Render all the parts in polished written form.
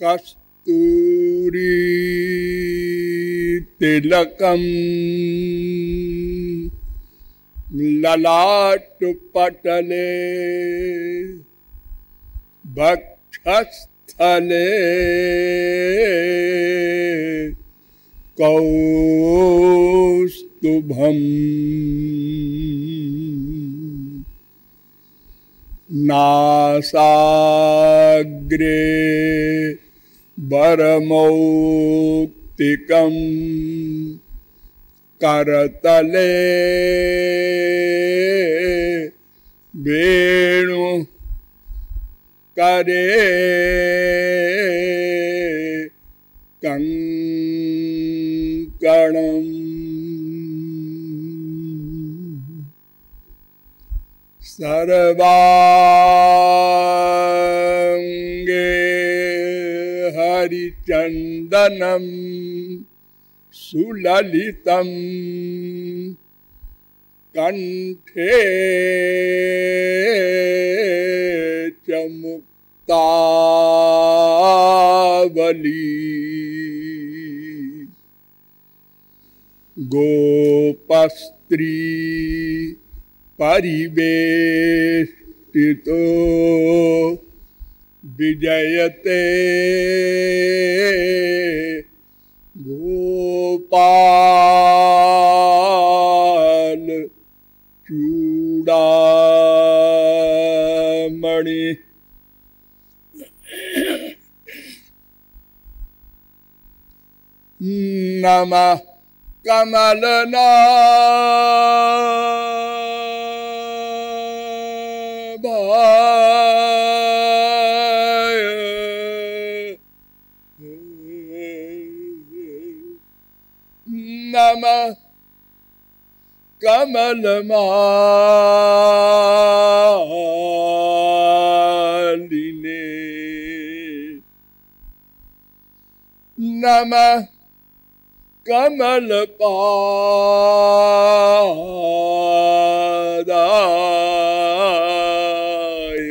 कस्तूरी तिलकम ललाटपटले वक्षस्थले कौस्तुभम् नासाग्रे वरमौक्तिकम् करतले वेणु करे कंकणम् सर्वांगे हरिचंदनम् सुललितम् कंठे च मुक्तावली गोपस्त्री परिवेष्टितो विजयते गोपाल चूड़ामणि नमः कमलनाभाय नमः कमलमालिने नमः कमलपादाय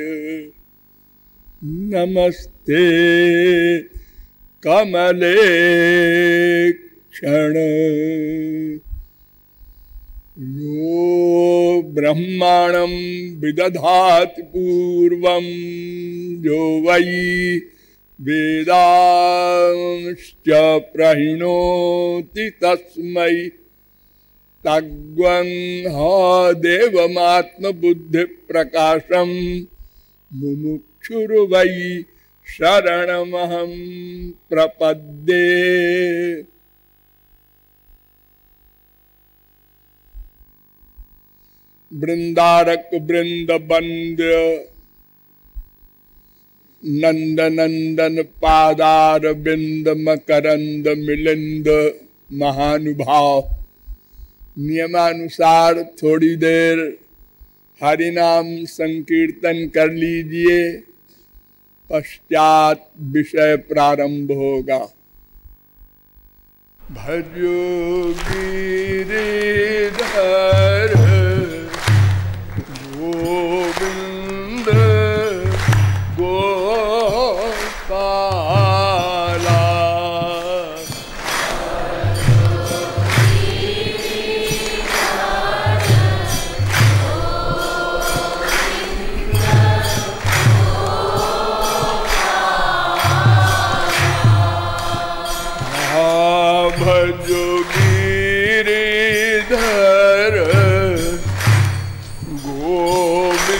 नमस्ते कमलेक्षण यो ब्रह्माणं विदधाति पूर्वं यो वै वेदांश्च प्रहिणोति तस्मै तद्वंह देवमात्मबुद्धिप्रकाशं मुमुक्षुर्वै शरणमहं प्रपद्ये। वृंदारक वृंद बंद्य नंद नंदन पादार बिंद मकरंद मिलिंद महानुभाव नियमानुसार थोड़ी देर हरिनाम संकीर्तन कर लीजिए, पश्चात विषय प्रारंभ होगा। भजो गिरिधर गोविंद गोपाला भजो गिरिधर गोविंद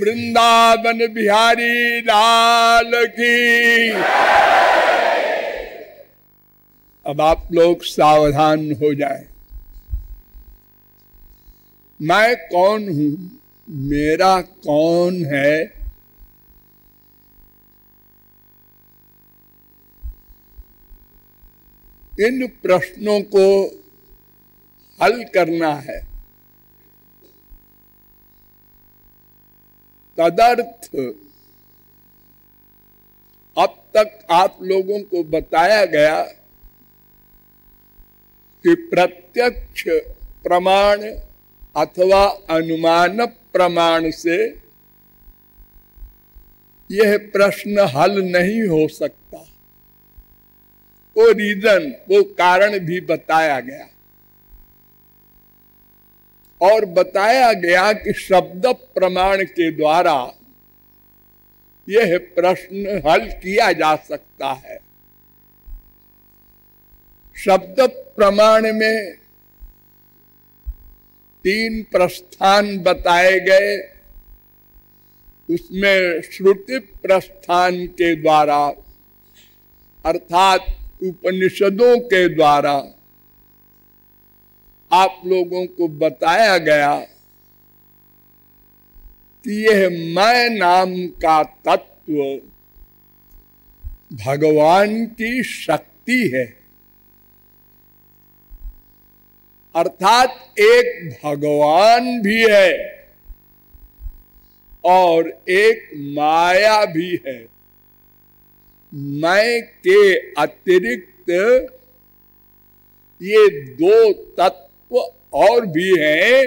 वृंदावन बिहारी लाल की। अब आप लोग सावधान हो जाएं। मैं कौन हूं, मेरा कौन है, इन प्रश्नों को हल करना है। तदर्थ अब तक आप लोगों को बताया गया कि प्रत्यक्ष प्रमाण अथवा अनुमान प्रमाण से यह प्रश्न हल नहीं हो सकता। वो रीजन, वो कारण भी बताया गया और बताया गया कि शब्द प्रमाण के द्वारा यह प्रश्न हल किया जा सकता है। शब्द प्रमाण में 3 प्रस्थान बताए गए। उसमें श्रुति प्रस्थान के द्वारा अर्थात उपनिषदों के द्वारा आप लोगों को बताया गया कि यह मैं नाम का तत्व भगवान की शक्ति है। अर्थात एक भगवान भी है और एक माया भी है। मैं के अतिरिक्त ये 2 तत्व और भी हैं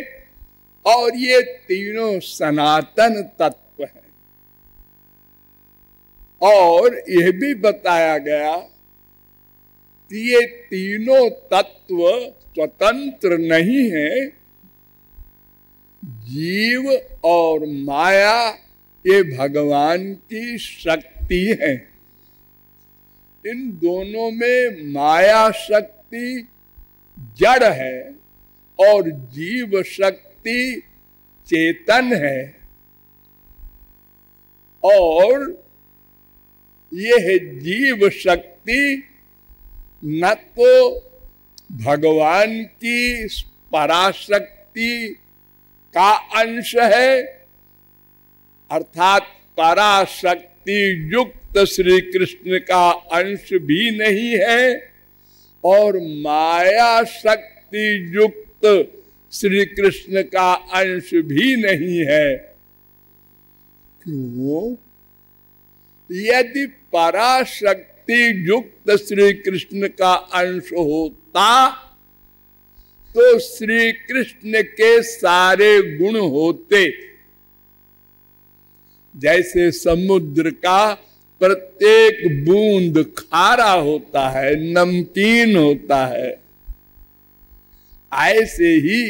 और ये तीनों सनातन तत्व हैं। और यह भी बताया गया कि ये तीनों तत्व स्वतंत्र नहीं है। जीव और माया ये भगवान की शक्ति है। इन दोनों में माया शक्ति जड़ है और जीव शक्ति चेतन है। और यह जीव शक्ति न तो भगवान की पराशक्ति का अंश है, अर्थात पराशक्ति युक्त श्री कृष्ण का अंश भी नहीं है और माया शक्ति युक्त श्री कृष्ण का अंश भी नहीं है। क्यों? यदि पराशक्ति युक्त श्री कृष्ण का अंश होता तो श्री कृष्ण के सारे गुण होते। जैसे समुद्र का प्रत्येक बूंद खारा होता है, नमकीन होता है, ऐसे ही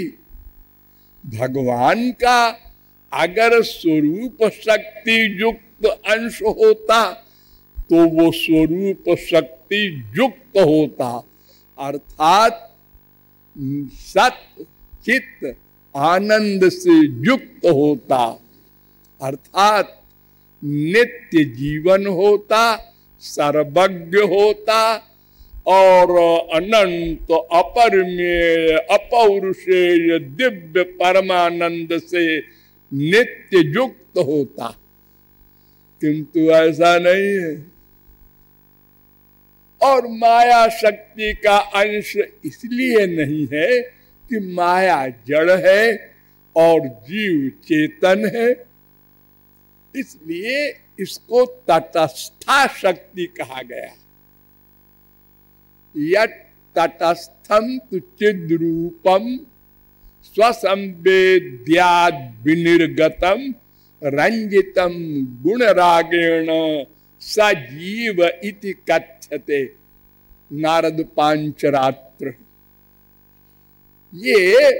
भगवान का अगर स्वरूप शक्ति युक्त अंश होता तो वो स्वरूप शक्ति युक्त होता, अर्थात सत चित्त आनंद से युक्त होता, अर्थात नित्य जीवन होता, सर्वज्ञ होता और अनंत अपरिमेय अपौरुषेय दिव्य परमानंद से नित्य युक्त होता। किंतु ऐसा नहीं है। और माया शक्ति का अंश इसलिए नहीं है कि माया जड़ है और जीव चेतन है, इसलिए इसको तटस्था शक्ति कहा गया। यत् तटस्थम तु चिद्रूपम स्वसंवेद्याद् विनिर्गतम रंजितम गुणरागेण सजीव इति कथ्यते। नारद पांचरात्र। ये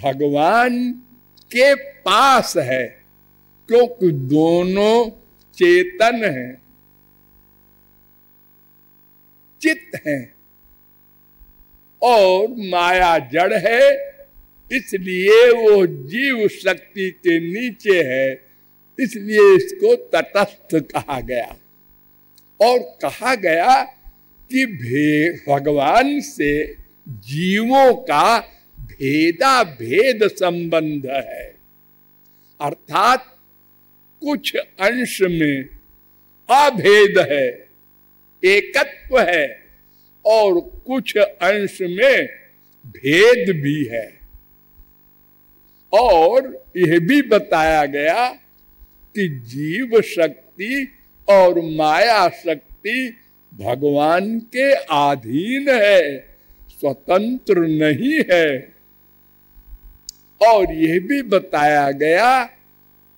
भगवान के पास है क्योंकि दोनों चेतन हैं, चित्त हैं और माया जड़ है, इसलिए वो जीव शक्ति के नीचे है इसलिए इसको तटस्थ कहा गया। और कहा गया कि भगवान से जीवों का भेदा भेद संबंध है, अर्थात कुछ अंश में अभेद है, एकत्व है, और कुछ अंश में भेद भी है। और यह भी बताया गया कि जीव शक्ति और माया शक्ति भगवान के अधीन है, स्वतंत्र नहीं है। और यह भी बताया गया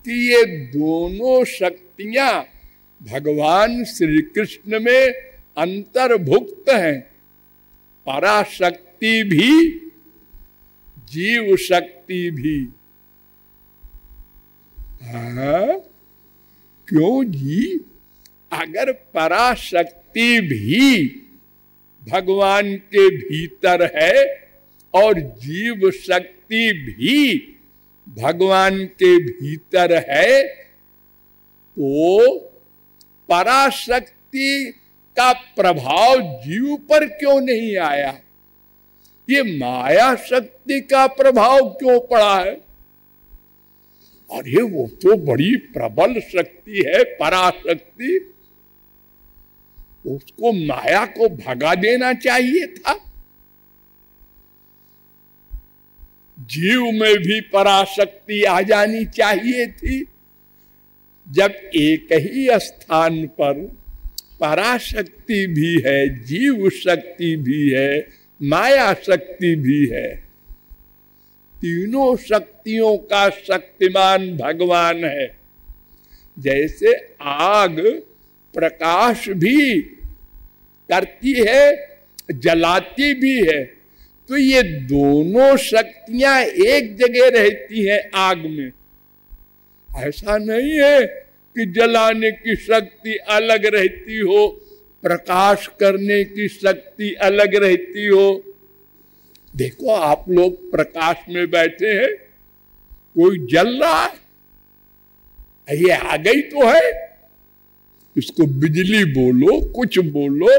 कि ये दोनों शक्तियां भगवान श्री कृष्ण में अंतर्भुक्त हैं, पराशक्ति भी जीव शक्ति भी। हाँ, क्यों जी? अगर पराशक्ति भी भगवान के भीतर है और जीव शक्ति भी भगवान के भीतर है, तो पराशक्ति का प्रभाव जीव पर क्यों नहीं आया? ये माया शक्ति का प्रभाव क्यों पड़ा है? अरे वो तो बड़ी प्रबल शक्ति है, पराशक्ति। उसको, माया को भगा देना चाहिए था। जीव में भी पराशक्ति आ जानी चाहिए थी। जब एक ही स्थान पर पराशक्ति भी है, जीव शक्ति भी है, माया शक्ति भी है, तीनों शक्तियों का शक्तिमान भगवान है। जैसे आग प्रकाश भी करती है, जलाती भी है, तो ये दोनों शक्तियां एक जगह रहती हैं आग में। ऐसा नहीं है कि जलाने की शक्ति अलग रहती हो, प्रकाश करने की शक्ति अलग रहती हो। देखो, आप लोग प्रकाश में बैठे हैं, कोई जल रहा है, ये आ गई तो है, इसको बिजली बोलो, कुछ बोलो,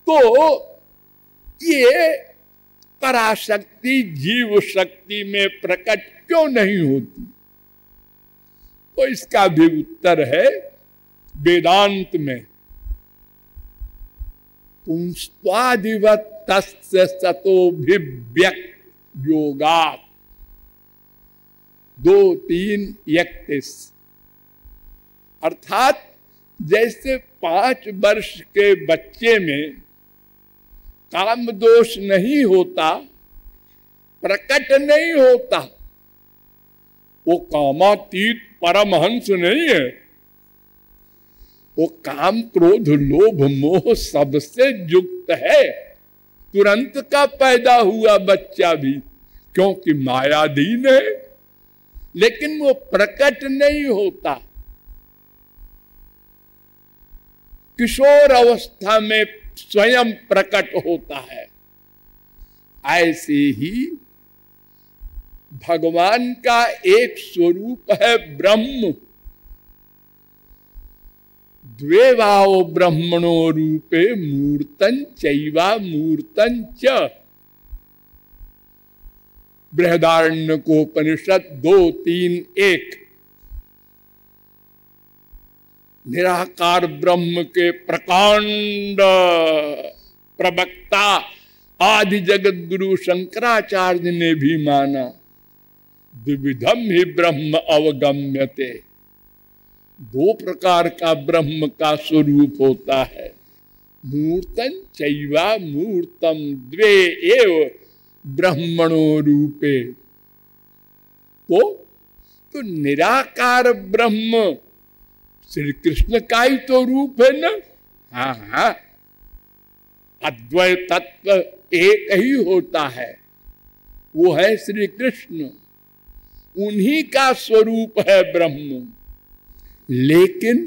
तो ये पराशक्ति जीव शक्ति में प्रकट क्यों नहीं होती? तो इसका भी उत्तर है वेदांत में। पुंस्त्वादिवत् तस्य सतोभिव्यक्त योगात् 2:3-31। अर्थात जैसे 5 वर्ष के बच्चे में काम दोष नहीं होता, प्रकट नहीं होता, वो कामातीत परमहंस नहीं है। वो काम क्रोध लोभ मोह सबसे युक्त है, तुरंत का पैदा हुआ बच्चा भी, क्योंकि मायाधीन है, लेकिन वो प्रकट नहीं होता। किशोर अवस्था में स्वयं प्रकट होता है। ऐसे ही भगवान का एक स्वरूप है ब्रह्म। द्वेवाओ ब्रह्मणो रूपे मूर्तं चैवा मूर्तं च। बृहदारण्यकोपनिषद 2:3-1। निराकार ब्रह्म के प्रकांड प्रवक्ता आदि जगत गुरु शंकराचार्य ने भी माना, द्विविधम ही ब्रह्म अवगम्यते। 2 प्रकार का ब्रह्म का स्वरूप होता है, मूर्तं चैवा मूर्तम द्वे एव ब्रह्मणो रूपे। तो निराकार ब्रह्म श्री कृष्ण का ही तो रूप है ना। हाँ हाँ, अद्वैत तत्व एक ही होता है, वो है श्री कृष्ण, उन्हीं का स्वरूप है ब्रह्म। लेकिन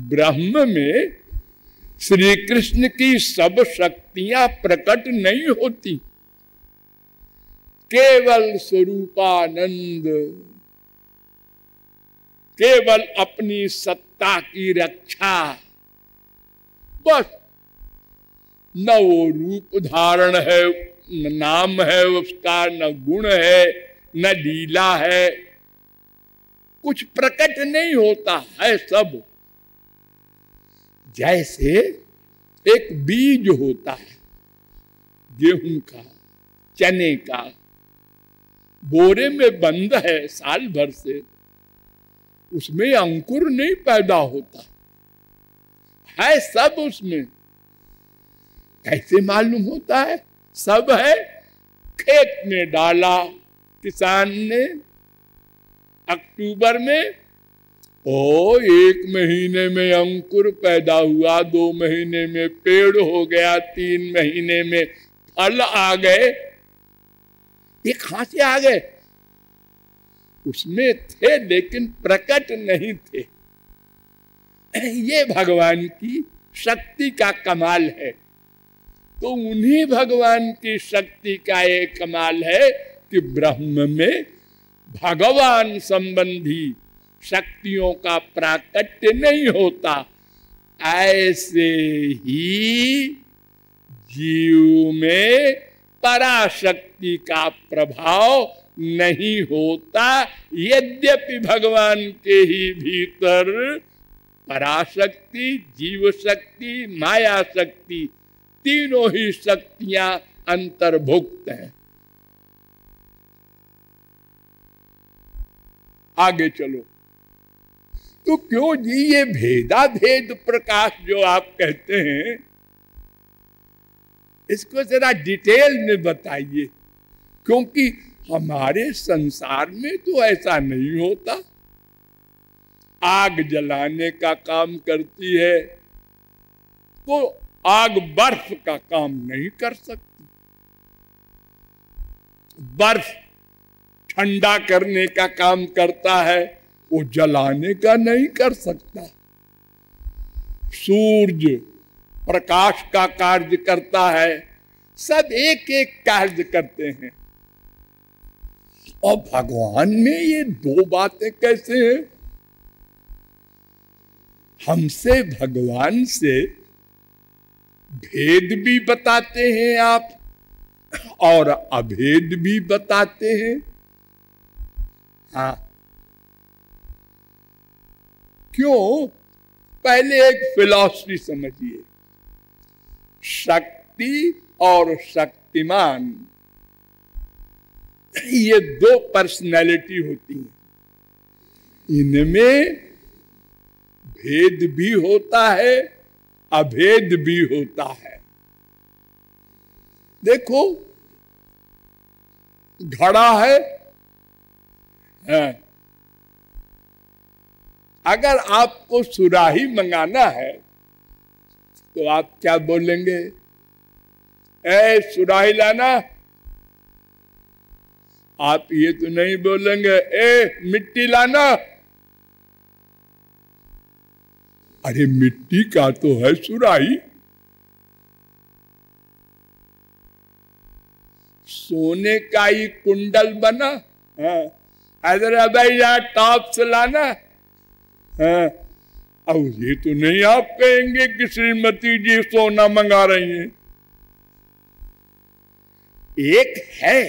ब्रह्म में श्री कृष्ण की सब शक्तियां प्रकट नहीं होती, केवल स्वरूपानंद केवल अपनी सत्ता की रक्षा, बस। न वो रूप धारण है, न नाम है उसका, न गुण है, न लीला है, कुछ प्रकट नहीं होता है सब। जैसे एक बीज होता है गेहूं का, चने का, बोरे में बंद है साल भर से, उसमें अंकुर नहीं पैदा होता है, सब उसमें। कैसे मालूम होता है? सब है, खेत में डाला किसान ने अक्टूबर में, ओ 1 महीने में अंकुर पैदा हुआ, 2 महीने में पेड़ हो गया, 3 महीने में फल आ गए। ये कहां से आ गए? उसमें थे लेकिन प्रकट नहीं थे। ये भगवान की शक्ति का कमाल है। तो उन्हीं भगवान की शक्ति का एक कमाल है कि ब्रह्म में भगवान संबंधी शक्तियों का प्राकट्य नहीं होता। ऐसे ही जीव में पराशक्ति का प्रभाव नहीं होता, यद्यपि भगवान के ही भीतर पराशक्ति, जीव शक्ति, माया शक्ति, तीनों ही शक्तियां अंतर्भुक्त हैं। आगे चलो। तो क्यों जी ये भेदा भेद प्रकाश जो आप कहते हैं, इसको जरा डिटेल में बताइए, क्योंकि हमारे संसार में तो ऐसा नहीं होता। आग जलाने का काम करती है तो आग बर्फ का काम नहीं कर सकती। बर्फ ठंडा करने का काम करता है, वो जलाने का नहीं कर सकता। सूरज प्रकाश का कार्य करता है, सब एक एक कार्य करते हैं। और भगवान में ये 2 बातें कैसे हैं? हमसे भगवान से भेद भी बताते हैं आप और अभेद भी बताते हैं। हाँ, क्यों? पहले एक फिलॉसफी समझिए। शक्ति और शक्तिमान, ये 2 पर्सनैलिटी होती हैं। इनमें भेद भी होता है, अभेद भी होता है। देखो, घड़ा है, अगर आपको सुराही मंगाना है तो आप क्या बोलेंगे? ए सुराही लाना। आप ये तो नहीं बोलेंगे ए मिट्टी लाना। अरे मिट्टी का तो है सुराही। सोने का ही कुंडल बना, हैदराबाद टॉप से लाना। अब ये तो नहीं आप कहेंगे कि श्रीमती जी सोना मंगा रही हैं। एक है,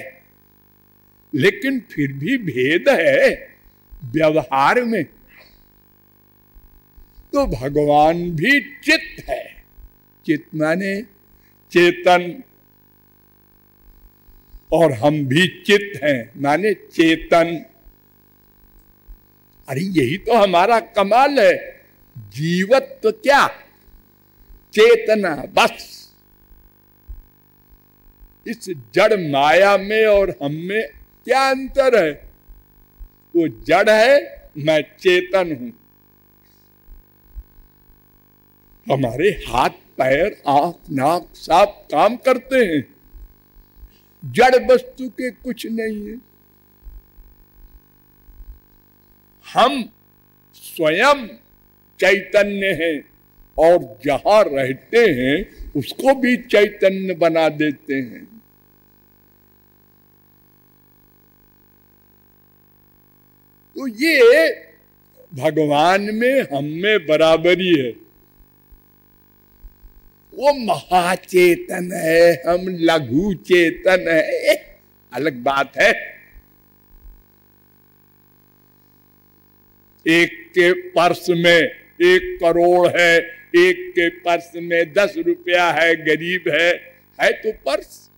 लेकिन फिर भी भेद है व्यवहार में। तो भगवान भी चित्त है। चित्त माने चेतन, और हम भी चित्त हैं माने चेतन। अरे यही तो हमारा कमाल है। जीवत्व क्या? चेतना, बस। इस जड़ माया में और हम में क्या अंतर है? वो जड़ है, मैं चेतन हूं। हमारे हाथ पैर आंख नाक सब काम करते हैं, जड़ वस्तु के कुछ नहीं है। हम स्वयं चैतन्य हैं और जहां रहते हैं उसको भी चैतन्य बना देते हैं। तो ये भगवान में हम में बराबरी है। वो महाचेतन है, हम लघु चेतन है, अलग बात है। एक के पर्स में 1 करोड़ है, एक के पर्स में 10 रुपया है, गरीब है तो पर्स।